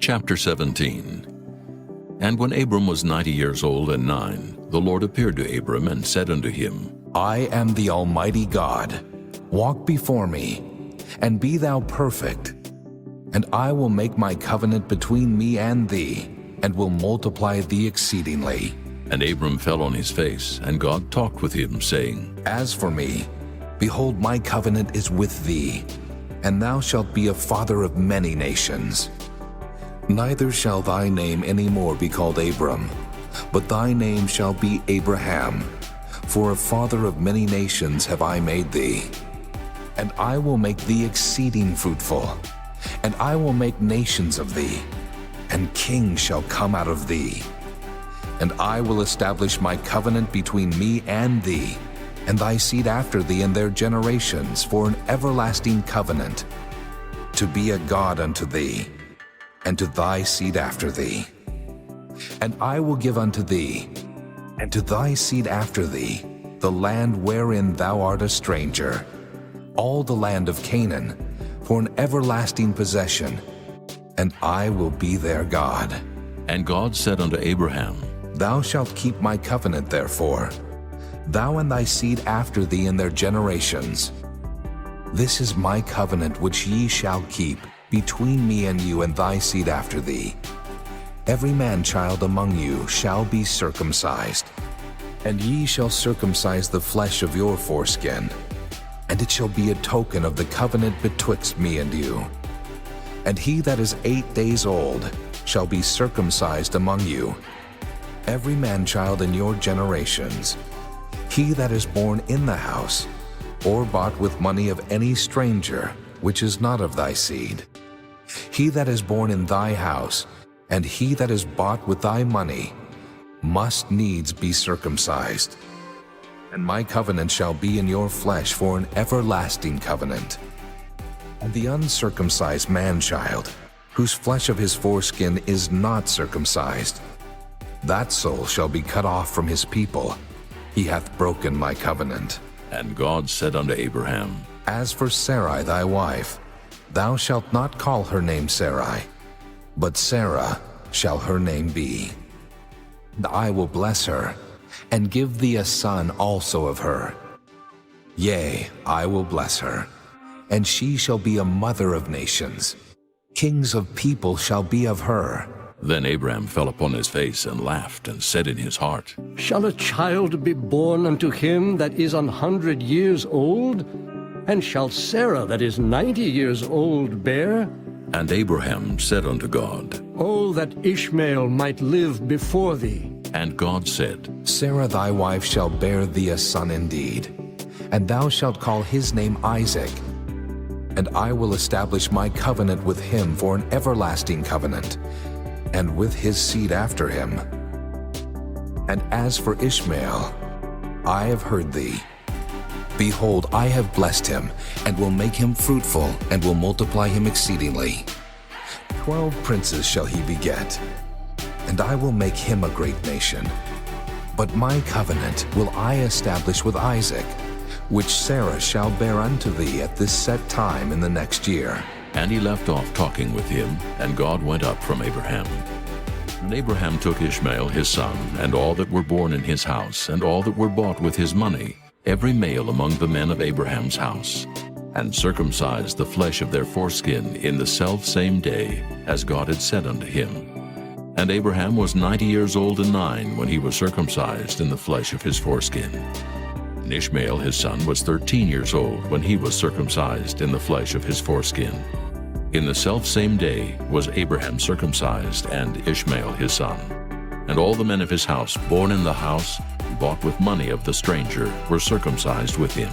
Chapter 17. And when Abram was 90 years old and 9, the Lord appeared to Abram and said unto him, I am the Almighty God. Walk before me, and be thou perfect. And I will make my covenant between me and thee, and will multiply thee exceedingly. And Abram fell on his face, and God talked with him, saying, As for me, behold, my covenant is with thee, and thou shalt be a father of many nations. Neither shall thy name any more be called Abram, but thy name shall be Abraham, for a father of many nations have I made thee. And I will make thee exceeding fruitful, and I will make nations of thee, and kings shall come out of thee. And I will establish my covenant between me and thee, and thy seed after thee in their generations, for an everlasting covenant, to be a God unto thee, and to thy seed after thee. And I will give unto thee, and to thy seed after thee, the land wherein thou art a stranger, all the land of Canaan, for an everlasting possession, and I will be their God. And God said unto Abraham, Thou shalt keep my covenant therefore, thou and thy seed after thee in their generations. This is my covenant which ye shall keep between me and you and thy seed after thee. Every man-child among you shall be circumcised, and ye shall circumcise the flesh of your foreskin, and it shall be a token of the covenant betwixt me and you. And he that is 8 days old shall be circumcised among you, every man-child in your generations. He that is born in the house, or bought with money of any stranger, which is not of thy seed. He that is born in thy house, and he that is bought with thy money, must needs be circumcised. And my covenant shall be in your flesh for an everlasting covenant. And the uncircumcised man-child, whose flesh of his foreskin is not circumcised, that soul shall be cut off from his people. He hath broken my covenant. And God said unto Abraham, As for Sarai thy wife, thou shalt not call her name Sarai, but Sarah shall her name be. And I will bless her, and give thee a son also of her. Yea, I will bless her, and she shall be a mother of nations. Kings of people shall be of her. Then Abram fell upon his face and laughed, and said in his heart, Shall a child be born unto him that is 100 years old? And shall Sarah that is 90 years old bear? And Abraham said unto God, Oh, that Ishmael might live before thee. And God said, Sarah thy wife shall bear thee a son indeed, and thou shalt call his name Isaac. And I will establish my covenant with him for an everlasting covenant, and with his seed after him. And as for Ishmael, I have heard thee. Behold, I have blessed him, and will make him fruitful, and will multiply him exceedingly. 12 princes shall he beget, and I will make him a great nation. But my covenant will I establish with Isaac, which Sarah shall bear unto thee at this set time in the next year. And he left off talking with him, and God went up from Abraham. And Abraham took Ishmael his son, and all that were born in his house, and all that were bought with his money, every male among the men of Abraham's house, and circumcised the flesh of their foreskin in the selfsame day, as God had said unto him. And Abraham was 90 years old and 9 when he was circumcised in the flesh of his foreskin. And Ishmael his son was 13 years old when he was circumcised in the flesh of his foreskin. In the selfsame day was Abraham circumcised, and Ishmael his son. And all the men of his house, born in the house, bought with money of the stranger, were circumcised with him.